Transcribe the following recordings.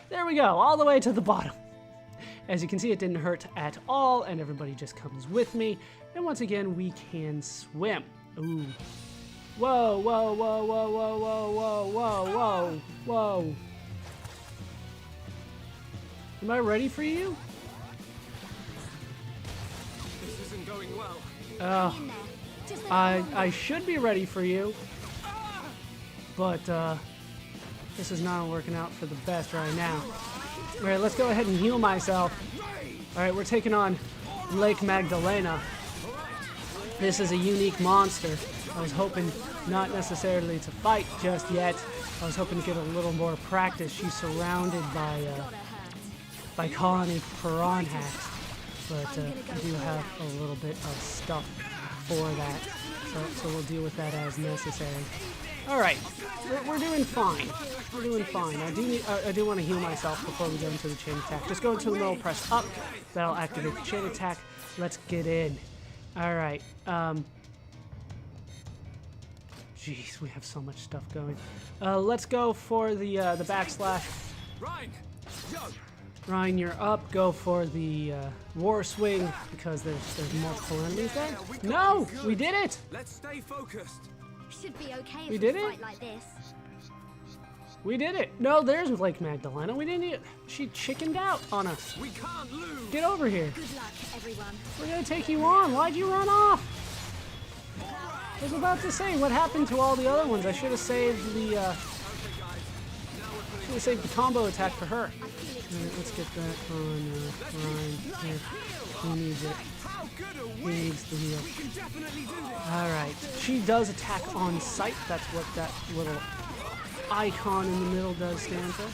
There we go, all the way to the bottom. As you can see, it didn't hurt at all, and everybody just comes with me. And once again, we can swim. Ooh. Whoa, whoa, whoa, whoa, whoa, whoa, whoa, whoa, whoa, whoa. Am I ready for you? This isn't going well. I should be ready for you, but this is not working out for the best right now. All right, let's go ahead and heal myself. All right, we're taking on Lake Magdalena. This is a unique monster. I was hoping not necessarily to fight just yet. I was hoping to get a little more practice. She's surrounded by colony piranhas, but I do have a little bit of stuff for that, so we'll deal with that as necessary. All right, we're doing fine. We're doing fine. I do want to heal myself before we go into the chain attack. Just go into the middle, press up. That'll activate the chain attack. Let's get in. All right. Jeez, we have so much stuff going. Let's go for the backslash. Ryan, you're up. Go for the war swing because there's multiple enemies there. No, we did it. Let's stay focused. Should be okay if We did we it? fight like this. We did it. No, there's Lake Magdalena. We didn't even... She chickened out on us. We can't lose. Get over here. Good luck, everyone. We're going to take you on. Why'd you run off? I was about to say, what happened to all the other ones? I should have saved the combo attack for her. Alright, let's get that on Ryan here. He needs it. He needs the heal. Alright, she does attack on sight. That's what that little icon in the middle does stand for.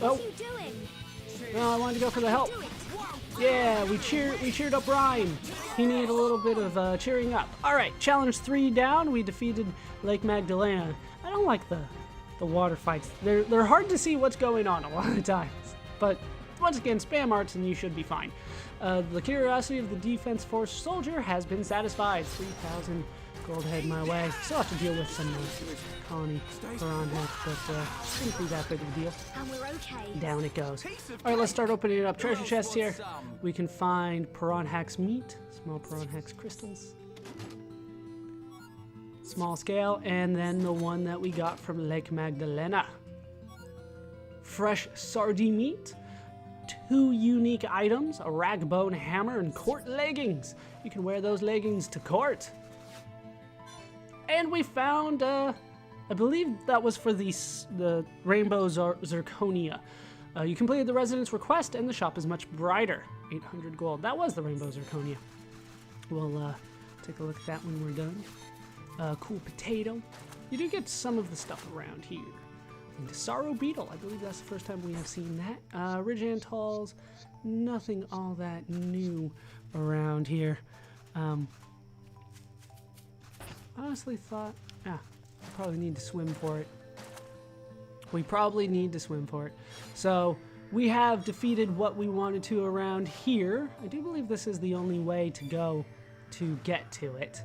Oh! No, I wanted to go for the help. Yeah, we cheered up Ryan. He needed a little bit of cheering up. Alright, challenge 3 down. We defeated Lake Magdalena. I don't like the water fights. They're hard to see what's going on a lot of times. But once again, spam arts and you should be fine. The curiosity of the defense force soldier has been satisfied. 3,000 gold head my way. Still have to deal with some colony piranha, but shouldn't be that big of a deal. And we're okay. Down it goes. Alright, let's start opening up treasure chests here. We can find piranhax meat, small piranhax crystals, small scale, and then the one that we got from Lake Magdalena. Fresh sardine meat, 2 unique items, a ragbone hammer, and court leggings. You can wear those leggings to court. And we found, I believe that was for the rainbow zirconia. You completed the residence request, and the shop is much brighter. 800 gold. That was the rainbow zirconia. We'll take a look at that when we're done. Cool potato. You do get some of the stuff around here. And the sorrow beetle. I believe that's the first time we have seen that. Ridge antals. Nothing all that new around here. Honestly thought, probably need to swim for it. We probably need to swim for it. So we have defeated what we wanted to around here. I do believe this is the only way to go to get to it.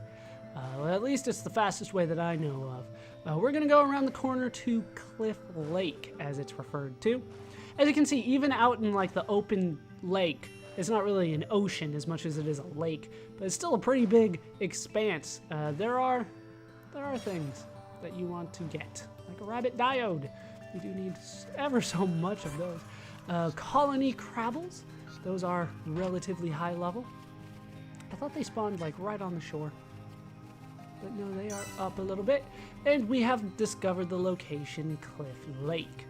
Well, at least it's the fastest way that I know of. We're going to go around the corner to Cliff Lake, as it's referred to. As you can see, even out in like the open lake, it's not really an ocean as much as it is a lake, but it's still a pretty big expanse. There are things that you want to get, like a rabbit diode. We do need ever so much of those. Colony crabbles, those are relatively high level. I thought they spawned like right on the shore. But no, they are up a little bit. And we have discovered the location, Cliff Lake.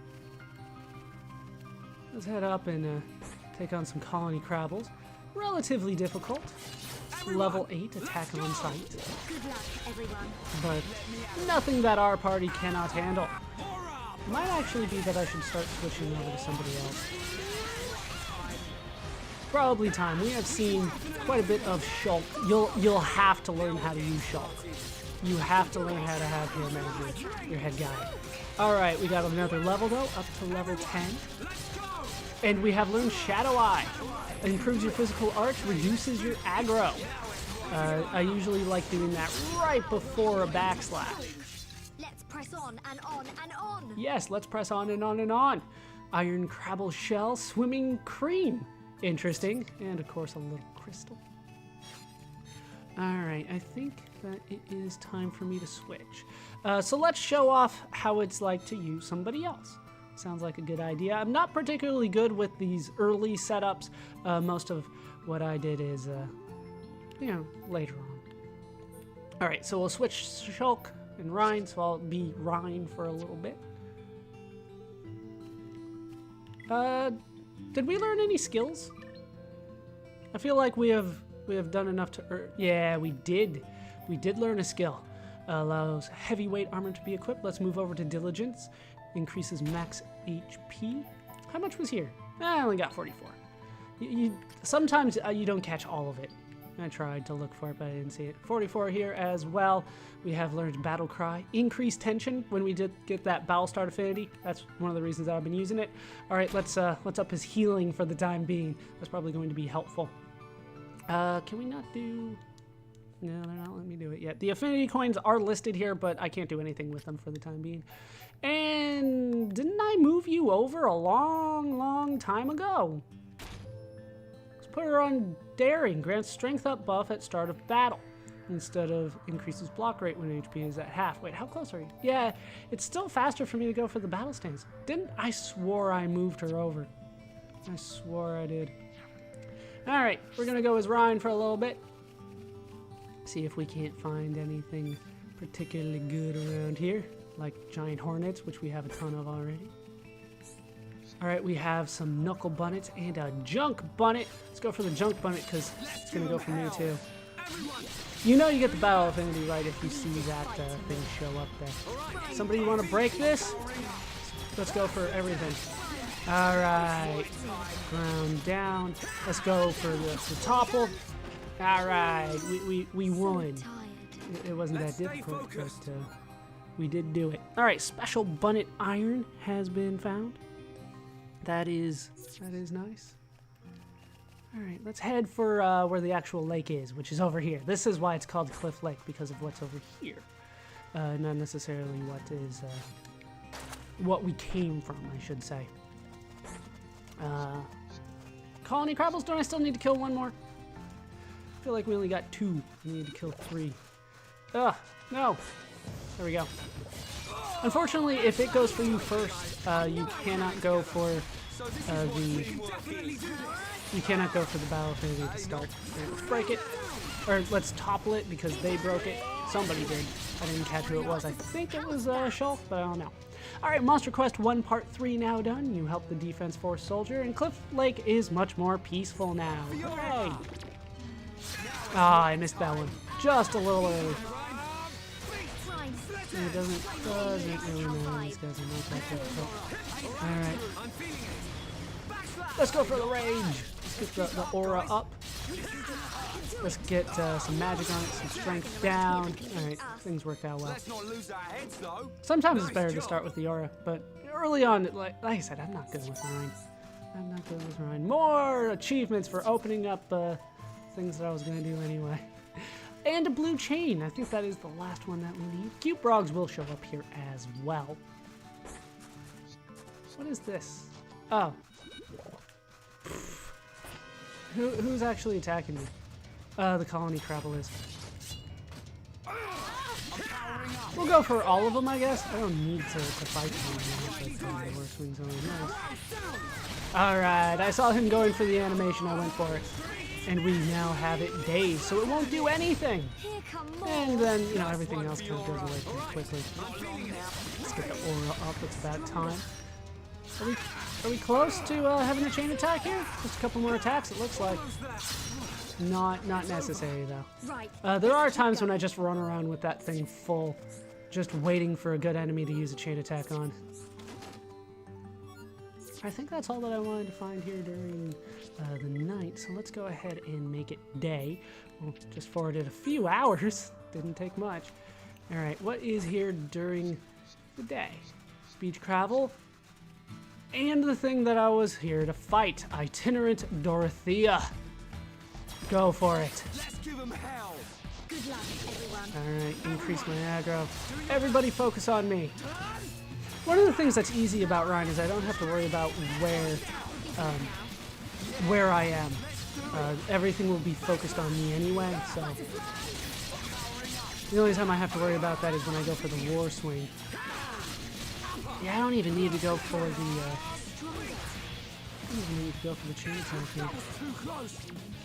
Let's head up and take on some colony crabbles. Relatively difficult. Level 8 attack on sight. Good luck, everyone. But nothing that our party cannot handle. It might actually be that I should start switching over to somebody else. Probably time. We have seen quite a bit of Shulk. You'll have to learn how to use Shulk. You have to learn how to have him as your head guy. Alright, we got another level though, up to level 10. And we have learned Shadow Eye. It improves your physical arch, reduces your aggro. I usually like doing that right before a backslash. Let's press on and on and on. Yes, let's press on and on and on. iron crabble shell, swimming cream. Interesting. And of course a little crystal. Alright, I think that it is time for me to switch. So let's show off how it's like to use somebody else. Sounds like a good idea. I'm not particularly good with these early setups. Most of what I did is, later on. Alright, so we'll switch Shulk and Rhine, so I'll be Rhine for a little bit. Did we learn any skills? I feel like we have done enough to yeah, we did. We did learn a skill. Allows heavyweight armor to be equipped. Let's move over to Diligence. Increases max HP. How much was here? I only got 44. Sometimes you don't catch all of it. I tried to look for it, but I didn't see it. 44 here as well. We have learned Battle Cry. Increased tension when we did get that Battle Start affinity. That's one of the reasons that I've been using it. All right, let's up his healing for the time being. That's probably going to be helpful. Can we not do... No, they're not letting me do it yet. The affinity coins are listed here, but I can't do anything with them for the time being. And didn't I move you over a long time ago? Let's put her on Daring. Grants strength up buff at start of battle. Instead of increases block rate when HP is at half. Wait, how close are you? Yeah, it's still faster for me to go for the battle stance. I swore I moved her over. I swore I did. Alright, we're gonna go as Ryan for a little bit. See if we can't find anything particularly good around here, like giant hornets, which we have a ton of already. Alright, we have some knuckle bunnets and a junk bunnet. Let's go for the junk bunnet because it's gonna go for me too. You know you get the battle affinity right if you see that thing show up there. Somebody want to break this? Let's go for everything. Alright, ground down. Let's go for the topple. Alright, we won. It wasn't that difficult, but we did do it. Alright, special bunnet iron has been found. That is nice. Alright, let's head for where the actual lake is, which is over here. This is why it's called Cliff Lake, because of what's over here. Not necessarily what we came from, I should say. Colony Crabbles, don't I still need to kill one more? I feel like we only got 2. We need to kill 3. Ugh, no. There we go. Unfortunately, if it goes for you first, you cannot go for the battle affinity to start. Right, let's break it. Or let's topple it because they broke it. Somebody did. I didn't catch who it was. I think it was Shulk, but I don't know. Alright, Monster Quest 1 Part 3 now done. You helped the Defense Force soldier, and Cliff Lake is much more peaceful now. Hooray! Ah, I missed that one. Just a little early. It doesn't really matter. These guys are not that difficult. Alright. Let's go for the rage. Let's get the aura up. Let's get some magic on it, some strength down. Alright, things worked out well. Sometimes it's better to start with the aura, but early on, like I said, I'm not good with Rhine. More achievements for opening up things that I was going to do anyway. And a blue chain. I think that is the last one that we need. Cute Brogs will show up here as well. What is this? Oh. Who's actually attacking me? The Colony Crabble is. We'll go for all of them, I guess. I don't need to fight them. Alright, I saw him going for the animation. I went for it. And we now have it dazed, so it won't do anything. And then, everything else kind of goes away pretty quickly. Let's get the aura up. It's about time. Are we close to having a chain attack here? Just a couple more attacks, it looks like. Not necessary, though. There are times when I just run around with that thing full, just waiting for a good enemy to use a chain attack on. I think that's all that I wanted to find here during the night, so let's go ahead and make it day. We'll just forward it a few hours. Didn't take much. Alright, what is here during the day? Beach Crabble. And the thing that I was here to fight, Itinerant Dorothea. Go for it. Let's give them hell. Good luck, everyone. Alright, increase my aggro. Everybody focus on me. One of the things that's easy about Ryan is I don't have to worry about where I am. Everything will be focused on me anyway, so the only time I have to worry about that is when I go for the war swing. Yeah, I don't even need to go for the chainsaw here.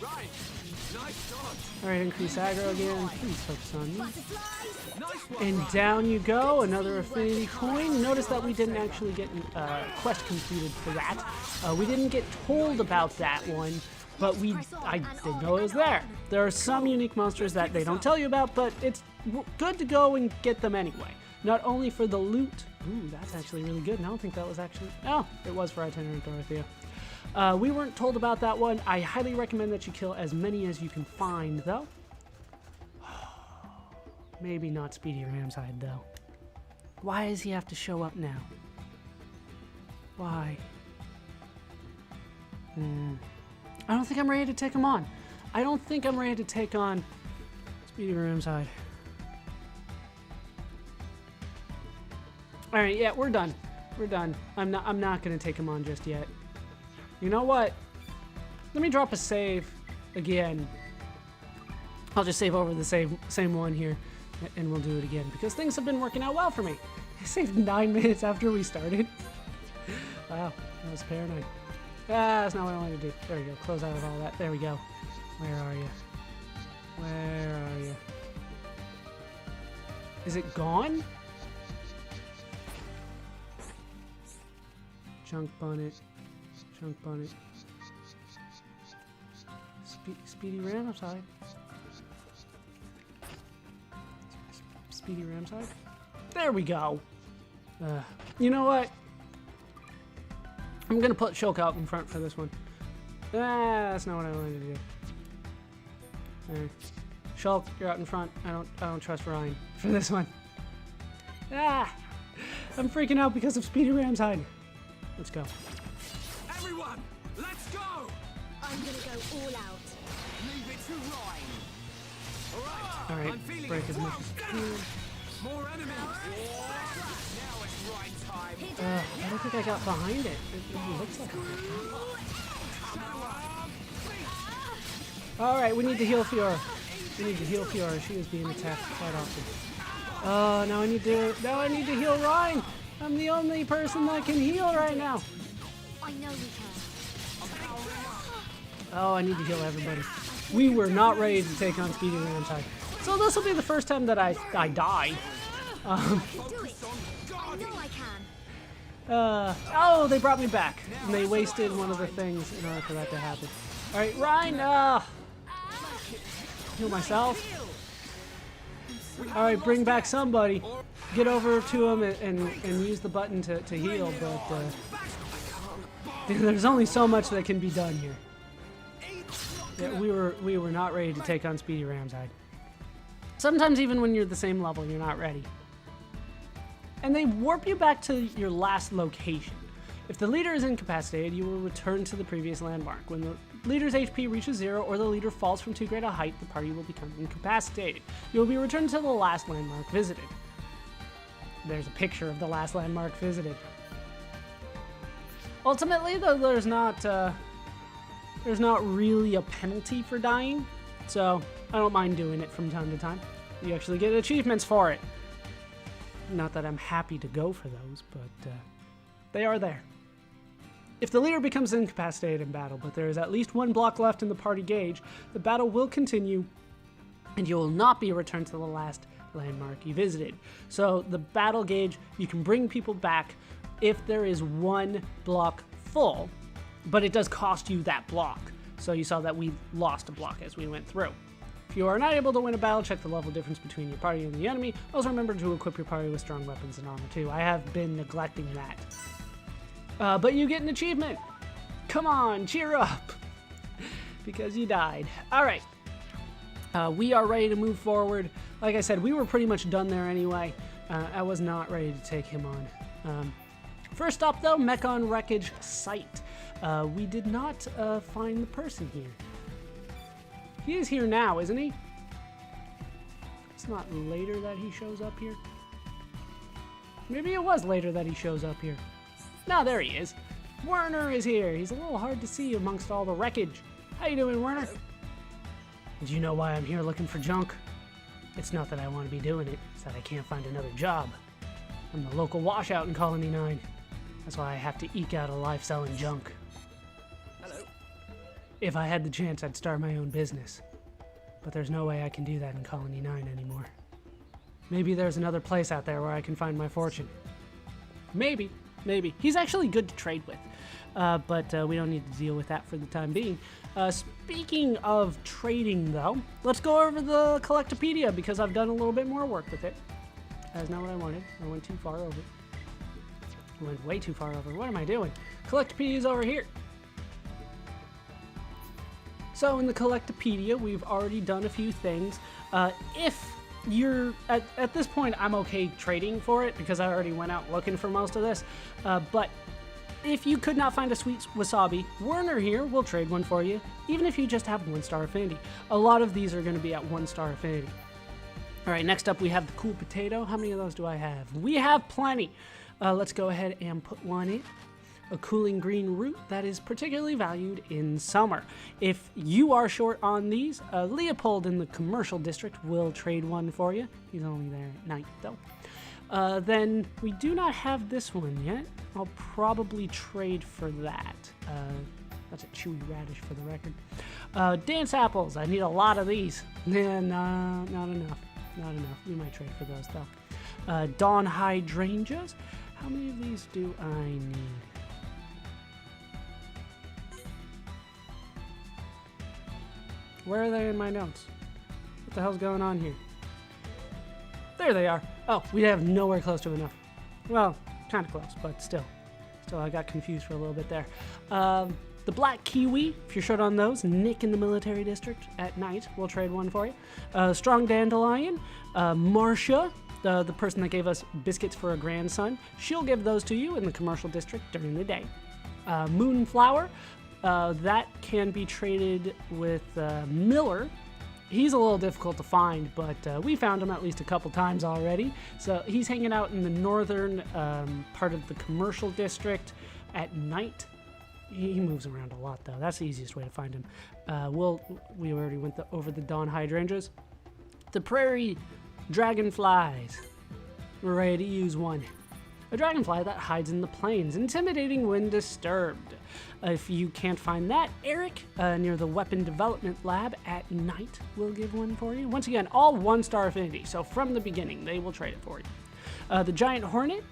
Right. Nice dodge. Alright, increase aggro again. Please focus on me. Nice one. And down you go, another affinity coin. Notice that we didn't actually get quest completed for that. We didn't get told about that one, but I didn't know it was there. There are some unique monsters that they don't tell you about, but it's good to go and get them anyway. Not only for the loot. Ooh, that's actually really good. And I don't think that was actually... Oh, it was for Itinerant Dorothea. We weren't told about that one. I highly recommend that you kill as many as you can find, though. Maybe not Speedy Ramside, though. Why does he have to show up now? Why? I don't think I'm ready to take him on. I don't think I'm ready to take on Speedy Ramside. All right, yeah, we're done. We're done. I'm not gonna take him on just yet. You know what? Let me drop a save again. I'll just save over the same one here, and we'll do it again because things have been working out well for me. I saved 9 minutes after we started. Wow, that was paranoid. That's not what I wanted to do. There we go. Close out of all that. There we go. Where are you? Where are you? Is it gone? Chunk bonnet. Chunk bonnet. Speedy Ramside. Speedy Ramside. There we go. You know what? I'm gonna put Shulk out in front for this one. That's not what I wanted to do. Alright. Shulk, you're out in front. I don't trust Ryan for this one. I'm freaking out because of Speedy Ramside. Let's go. Everyone, let's go. I'm gonna go all out. Leave it to Ryan. All right, I'm feeling break it. as much as you can. More enemies. Now it's right time. I don't think I got behind it. It looks like I Alright, we need to heal Fiora. We need to heal Fiora. She is being attacked quite often. Oh, now I need to heal Ryan. I'm the only person that can heal right now. I know we can. Oh, I need to heal everybody. We were not ready to take on Speedy Ramside. So this will be the first time that I die. Do it. I know I can. Oh, they brought me back. And they wasted one of the things in order for that to happen. Alright, Ryan, heal myself. Alright, bring back somebody. Get over to him and use the button to heal, but there's only so much that can be done here. Yeah, we were not ready to take on Speedy Ramside. Sometimes even when you're the same level, you're not ready. And they warp you back to your last location. If the leader is incapacitated, you will return to the previous landmark. When the leader's HP reaches 0 or the leader falls from too great a height, the party will become incapacitated. You will be returned to the last landmark visited. There's a picture of the last landmark visited. Ultimately, though, there's not really a penalty for dying, so I don't mind doing it from time to time. You actually get achievements for it. Not that I'm happy to go for those, but they are there. If the leader becomes incapacitated in battle, but there is at least 1 block left in the party gauge, the battle will continue, and you will not be returned to the last landmark you visited. So the battle gauge, you can bring people back if there is 1 block full, but it does cost you that block. So you saw that we lost a block as we went through. If you are not able to win a battle, check the level difference between your party and the enemy. Also remember to equip your party with strong weapons and armor too. I have been neglecting that. But you get an achievement. Come on, cheer up. Because you died. Alright. We are ready to move forward. Like I said, we were pretty much done there anyway. I was not ready to take him on. First stop though, Mechon Wreckage Site. We did not find the person here. He is here now, isn't he? It's not later that he shows up here. Maybe it was later that he shows up here. No, there he is. Werner is here. He's a little hard to see amongst all the wreckage. How you doing, Werner? Do you know why I'm here looking for junk? It's not that I want to be doing it. It's that I can't find another job. I'm the local washout in Colony 9. That's why I have to eke out a life selling junk. Hello. If I had the chance, I'd start my own business. But there's no way I can do that in Colony 9 anymore. Maybe there's another place out there where I can find my fortune. Maybe. He's actually good to trade with. But we don't need to deal with that for the time being. Speaking of trading, though, let's go over the Collectopedia because I've done a little bit more work with it. That's not what I wanted. I went too far over. I went way too far over. What am I doing? Collectopedia is over here. So in the Collectopedia, we've already done a few things. If you're at this point, I'm okay trading for it because I already went out looking for most of this. But if you could not find a sweet wasabi, Werner here will trade one for you, even if you just have 1-star affinity. A lot of these are going to be at 1-star affinity. All right, next up we have the cool potato. How many of those do I have? We have plenty. Let's go ahead and put one in. A cooling green root that is particularly valued in summer. If you are short on these, Leopold in the commercial district will trade one for you. He's only there at night though. Then we do not have this one yet. I'll probably trade for that. That's a chewy radish for the record. Dance apples. I need a lot of these. Nah, not enough. Not enough. We might trade for those though. Dawn hydrangeas. How many of these do I need? Where are they in my notes? What the hell's going on here? There they are. Oh, we have nowhere close to enough. Well, kind of close, but still. Still, I got confused for a little bit there. The black kiwi, if you're short on those, Nick in the military district at night, we'll trade one for you. Strong dandelion, Marcia, the person that gave us biscuits for a grandson, she'll give those to you in the commercial district during the day. Moonflower, that can be traded with Miller. He's a little difficult to find, but we found him at least a couple times already. So he's hanging out in the northern part of the commercial district at night. He moves around a lot, though. That's the easiest way to find him. We already went over the dawn hydrangeas. The prairie dragonflies. We're ready to use one. A dragonfly that hides in the plains, intimidating when disturbed. If you can't find that, Eric, near the weapon development lab at night, will give one for you. Once again, all 1-star affinity, so from the beginning, they will trade it for you. The giant hornet,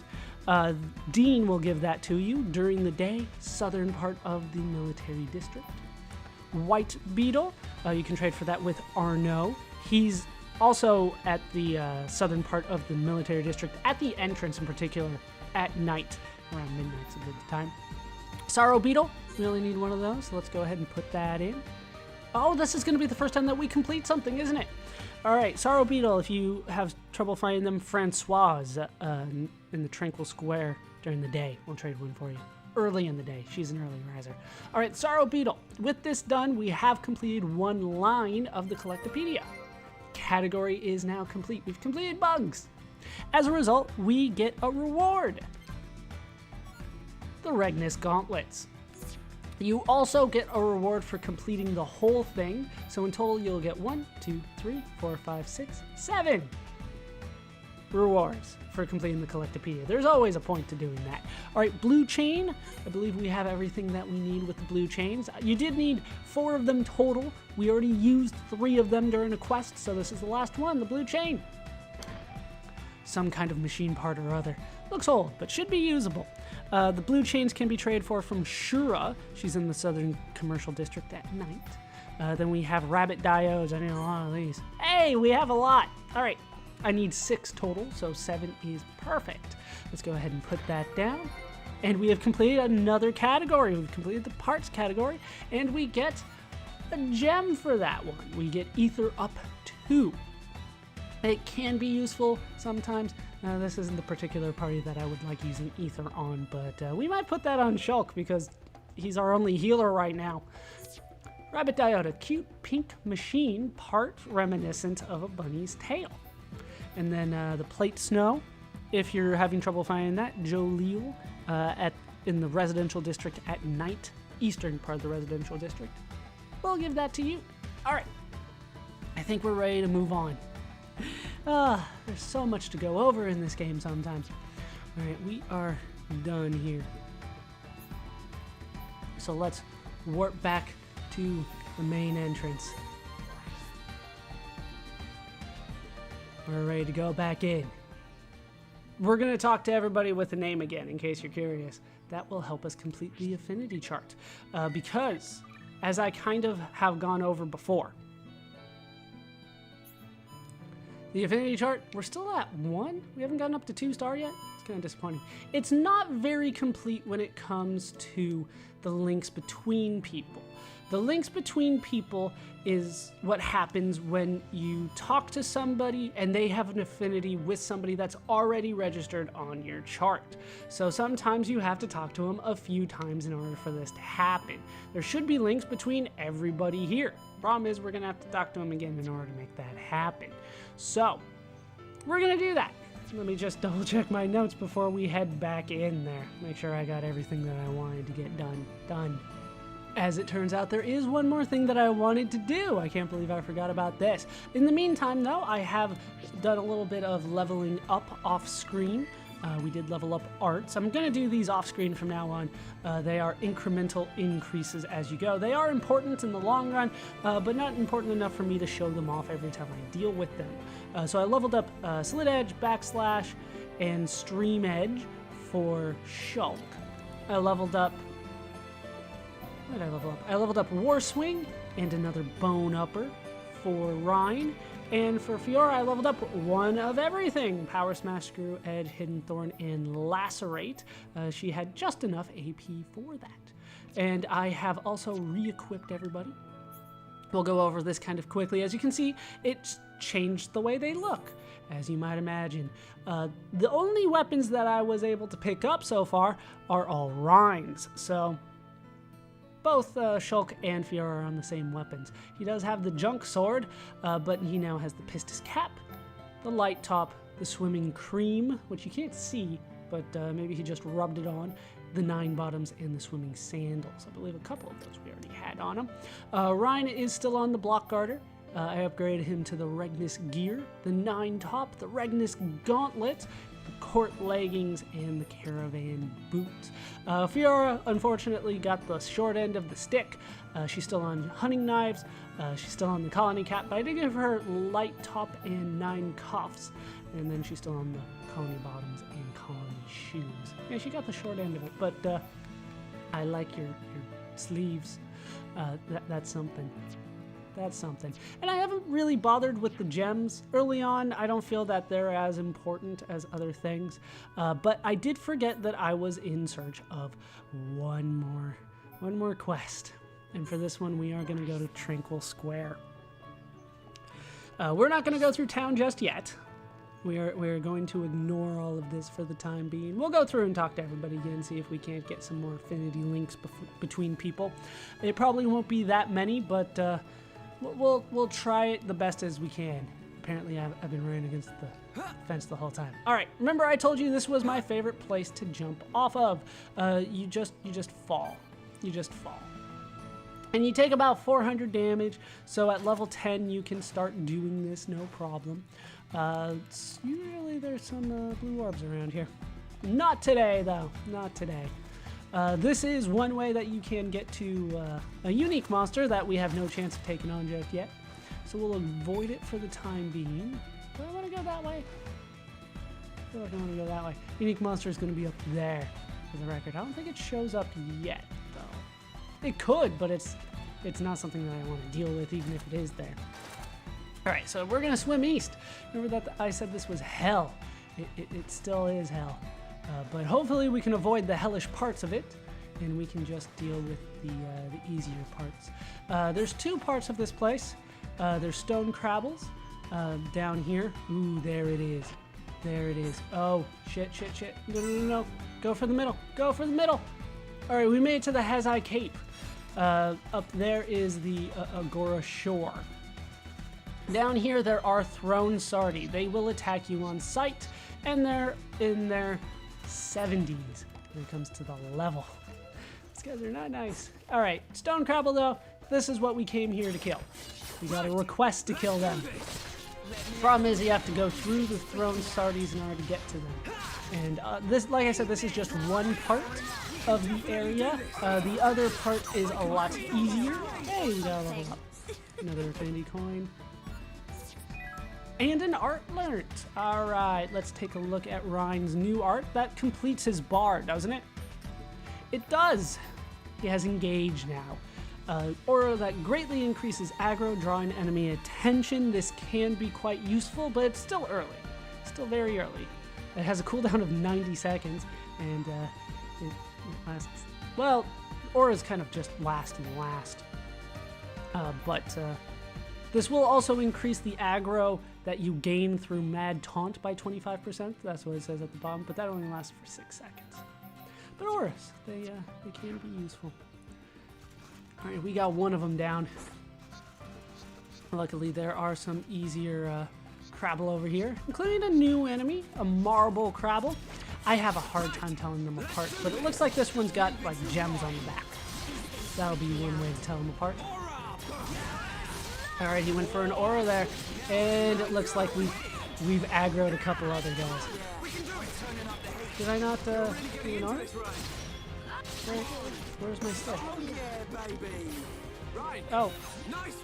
Dean will give that to you during the day, southern part of the military district. White beetle, you can trade for that with Arnaud. He's also at the southern part of the military district, at the entrance in particular, at night. Around midnight's a good time. Sorrow beetle, we only need one of those, so let's go ahead and put that in. Oh, this is going to be the first time that we complete something, isn't it? All right, Sorrow beetle, if you have trouble finding them, Francoise in the Tranquil Square during the day. We'll trade one for you. Early in the day. She's an early riser. All right, Sorrow beetle. With this done, we have completed one line of the Collectopedia. Category is now complete. We've completed bugs. As a result, we get a reward. The Regnus Gauntlets. You also get a reward for completing the whole thing. So in total, you'll get 1, 2, 3, 4, 5, 6, 7 rewards for completing the Collectopedia. There's always a point to doing that. All right, blue chain. I believe we have everything that we need with the blue chains. You did need 4 of them total. We already used 3 of them during a quest, so this is the last one, the blue chain. Some kind of machine part or other. Looks old, but should be usable. The blue chains can be traded for from Shura. She's in the southern commercial district at night. Then we have rabbit diodes. I need a lot of these. Hey, we have a lot. All right, I need 6 total, so 7 is perfect. Let's go ahead and put that down. And we have completed another category. We've completed the parts category, and we get a gem for that one. We get Ether Up 2. It can be useful sometimes. This isn't the particular party that I would like using Ether on, but we might put that on Shulk because he's our only healer right now. Rabbit Diode, a cute pink machine, part reminiscent of a bunny's tail. And then the Plate Snow, if you're having trouble finding that, Joleel in the residential district at night, eastern part of the residential district. We'll give that to you. All right. I think we're ready to move on. There's so much to go over in this game sometimes. All right, we are done here. So let's warp back to the main entrance. We're ready to go back in. We're going to talk to everybody with a name again, in case you're curious. That will help us complete the affinity chart. Because, as I kind of have gone over before, the affinity chart, we're still at 1. We haven't gotten up to 2-star yet. It's kind of disappointing. It's not very complete when it comes to the links between people. The links between people is what happens when you talk to somebody and they have an affinity with somebody that's already registered on your chart. So sometimes you have to talk to them a few times in order for this to happen. There should be links between everybody here. Problem is, we're going to have to talk to them again in order to make that happen. So, we're going to do that. Let me just double check my notes before we head back in there. Make sure I got everything that I wanted to get done. As it turns out, there is one more thing that I wanted to do. I can't believe I forgot about this. In the meantime, though, I have done a little bit of leveling up off screen. We did level up arts. I'm going to do these off screen from now on. They are incremental increases as you go. They are important in the long run, but not important enough for me to show them off every time I deal with them. So I leveled up Slit Edge, Backslash, and Stream Edge for Shulk. I leveled up... What did I level up? I leveled up War Swing and another Bone Upper for Rhine. And for Fiora, I leveled up one of everything. Power Smash, Screw, Edge, Hidden Thorn, and Lacerate. She had just enough AP for that. And I have also re-equipped everybody. We'll go over this kind of quickly. As you can see, it's changed the way they look, as you might imagine. The only weapons that I was able to pick up so far are all Rhines. So both Shulk and Fiora are on the same weapons. He does have the Junk Sword, but he now has the Pistis Cap, the Light Top, the Swimming Cream, which you can't see, but maybe he just rubbed it on, the 9 Bottoms, and the Swimming Sandals. I believe a couple of those we already had on him. Ryan is still on the Block Garter. I upgraded him to the Regnus Gear, the 9 Top, the Regnus Gauntlet, the Court Leggings, and the Caravan Boots. Fiora, unfortunately, got the short end of the stick. She's still on Hunting Knives. She's still on the Colony Cap, but I did give her Light Top and 9 Cuffs. And then she's still on the Colony Bottoms and Colony Shoes. Yeah, she got the short end of it, but I like your sleeves. That's something. That's something. And I haven't really bothered with the gems. Early on, I don't feel that they're as important as other things. But I did forget that I was in search of one more quest. And for this one, we are going to go to Tranquil Square. We're not going to go through town just yet. We're going to ignore all of this for the time being. We'll go through and talk to everybody again, see if we can't get some more affinity links between people. It probably won't be that many, but we'll try it the best as we can. Apparently, I've been running against the fence the whole time. All right, remember I told you this was my favorite place to jump off of. You just fall. You just fall. And you take about 400 damage, so at level 10 you can start doing this no problem. Usually there's some blue orbs around here. Not today, though. Not today. This is one way that you can get to a unique monster that we have no chance of taking on just yet. So we'll avoid it for the time being. Do I want to go that way? I feel like I want to go that way. Unique monster is going to be up there, for the record. I don't think it shows up yet, though. It could, but it's not something that I want to deal with, even if it is there. All right, so we're going to swim east. Remember that I said this was hell. It still is hell. But hopefully we can avoid the hellish parts of it, and we can just deal with the easier parts. There's 2 parts of this place. There's Stone Crabbles down here. Ooh, there it is. There it is. Oh, shit. No. Go for the middle. Go for the middle. All right, we made it to the Hazai Cape. Up there is the Agora Shore. Down here there are Throne Sardi. They will attack you on sight, and they're in their 70s when it comes to the level. These guys are not nice. All right, Stone Crabble though, this is what we came here to kill. We got a request to kill them. Problem is you have to go through the throne sardies in order to get to them. And this, like I said, this is just one part of the area. The other part is a lot easier. Hey, we got a level up. Another affinity coin. And an art learnt. All right, let's take a look at Ryan's new art. That completes his bar, doesn't it? It does. He has engage now. Aura that greatly increases aggro, drawing enemy attention. This can be quite useful, but it's still early. Still very early. It has a cooldown of 90 seconds, and it lasts... Well, auras kind of just last and last. But this will also increase the aggro that you gain through Mad Taunt by 25%. That's what it says at the bottom, but that only lasts for 6 seconds. But auras, they can be useful. All right, we got one of them down. Luckily, there are some easier Crabble over here, including a new enemy, a Marble Crabble. I have a hard time telling them apart, but it looks like this one's got like gems on the back. That'll be one way to tell them apart. All right, he went for an aura there, and it looks like we've aggroed a couple other guys. Did I not do an aura? Where's my stuff? Oh,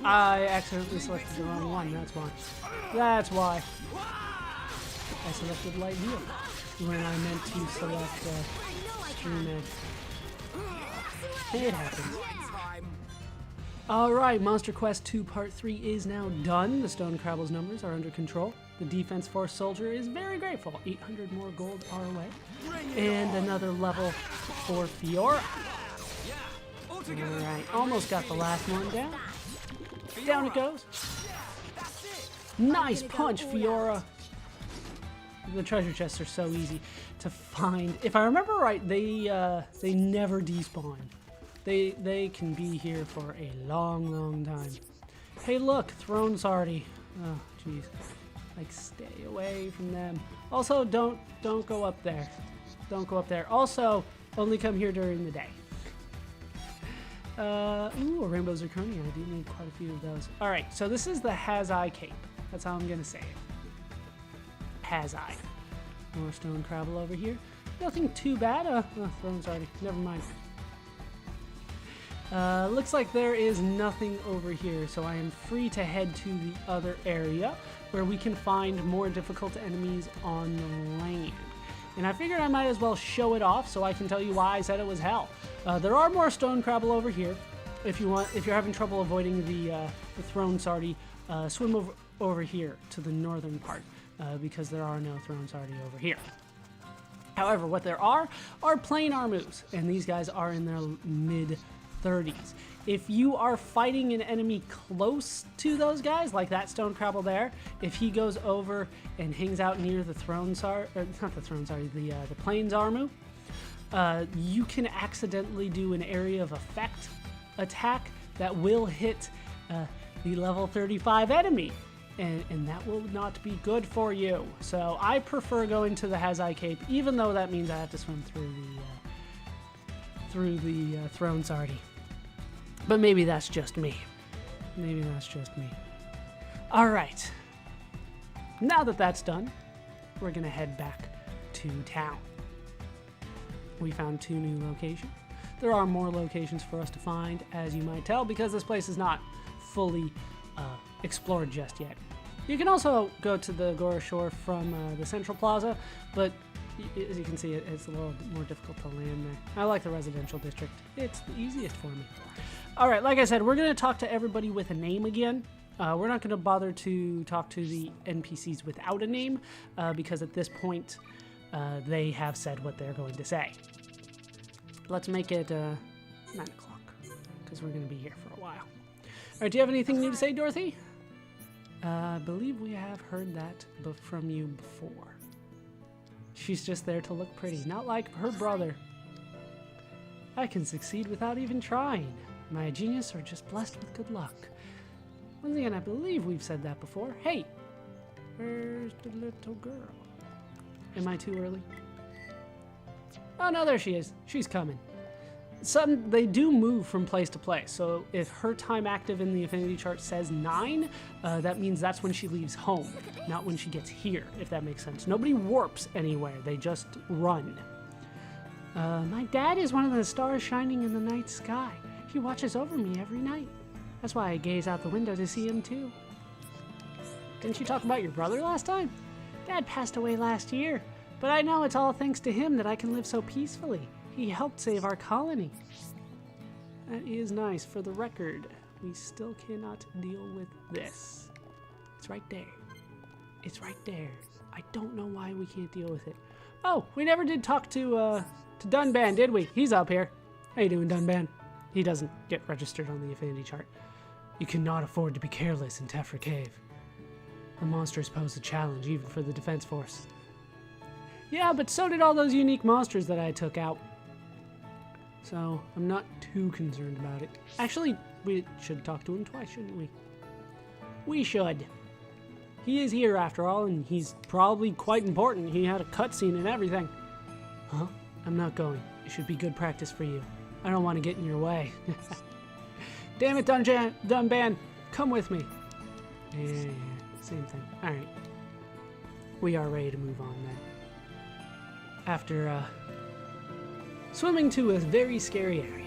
I accidentally selected the wrong one. That's why. That's why. I selected light heal when I meant to select stream edge. It happens. Alright, Monster Quest 2 Part 3 is now done. The Stone Crabble's numbers are under control. The Defense Force Soldier is very grateful. 800 more gold our way. And another level for Fiora. Alright, almost got the last one down. Down it goes. Nice punch, Fiora. The treasure chests are so easy to find. If I remember right, they never despawn. They can be here for a long, long time. Hey, look, Throne Sardi. Oh, jeez. Like, stay away from them. Also, don't go up there. Don't go up there. Also, only come here during the day. Ooh, a Rainbow Zirconia. I do need quite a few of those. All right, so this is the Has-I Cape. That's how I'm gonna say it. Has-I. More Stone Crabble over here. Nothing too bad. Throne Sardi. Never mind. Looks like there is nothing over here, so I am free to head to the other area where we can find more difficult enemies on the land. And I figured I might as well show it off so I can tell you why I said it was hell. There are more Stone Crabble over here. If you're having trouble avoiding the Throne Sardi, swim over here to the northern part because there are no Throne Sardi over here. However, what there are planar moves, and these guys are in their mid-30s. If you are fighting an enemy close to those guys, like that Stone Crabble there, if he goes over and hangs out near the Throne Sardi, not the Throne Sardi, the Plains Armu, you can accidentally do an area of effect attack that will hit the level 35 enemy. And that will not be good for you. So I prefer going to the Has-I Cape, even though that means I have to swim through the Throne Sardi. But maybe that's just me. Maybe that's just me. All right. Now that that's done, we're gonna head back to town. We found 2 new locations. There are more locations for us to find, as you might tell, because this place is not fully explored just yet. You can also go to the Agora Shore from the Central Plaza, but as you can see, it's a little more difficult to land there. I like the residential district. It's the easiest for me. All right, like I said, we're going to talk to everybody with a name again. We're not going to bother to talk to the NPCs without a name, because at this point, they have said what they're going to say. Let's make it 9 o'clock, because we're going to be here for a while. All right, do you have anything new to say, Dorothy? I believe we have heard that from you before. She's just there to look pretty, not like her brother. I can succeed without even trying. My genius are just blessed with good luck. Once again, I believe we've said that before. Hey, where's the little girl? Am I too early? Oh no, there she is. She's coming. They do move from place to place, so if her time active in the affinity chart says 9, that means that's when she leaves home, not when she gets here, if that makes sense. Nobody warps anywhere, they just run. My dad is one of the stars shining in the night sky. He watches over me every night. That's why I gaze out the window to see him too. Didn't you talk about your brother last time? Dad passed away last year, but I know it's all thanks to him that I can live so peacefully. He helped save our colony. That is nice. For the record, we still cannot deal with this. It's right there. It's right there. I don't know why we can't deal with it. Oh, we never did talk to Dunban, did we? He's up here. How you doing, Dunban? He doesn't get registered on the affinity chart. You cannot afford to be careless in Tephra Cave. The monsters pose a challenge even for the defense force. Yeah, but so did all those unique monsters that I took out. So, I'm not too concerned about it. Actually, we should talk to him twice, shouldn't we? We should. He is here after all, and he's probably quite important. He had a cutscene and everything. Huh? I'm not going. It should be good practice for you. I don't want to get in your way. Damn it, Dunban! Come with me. Yeah, same thing. Alright. We are ready to move on then. After, swimming to a very scary area.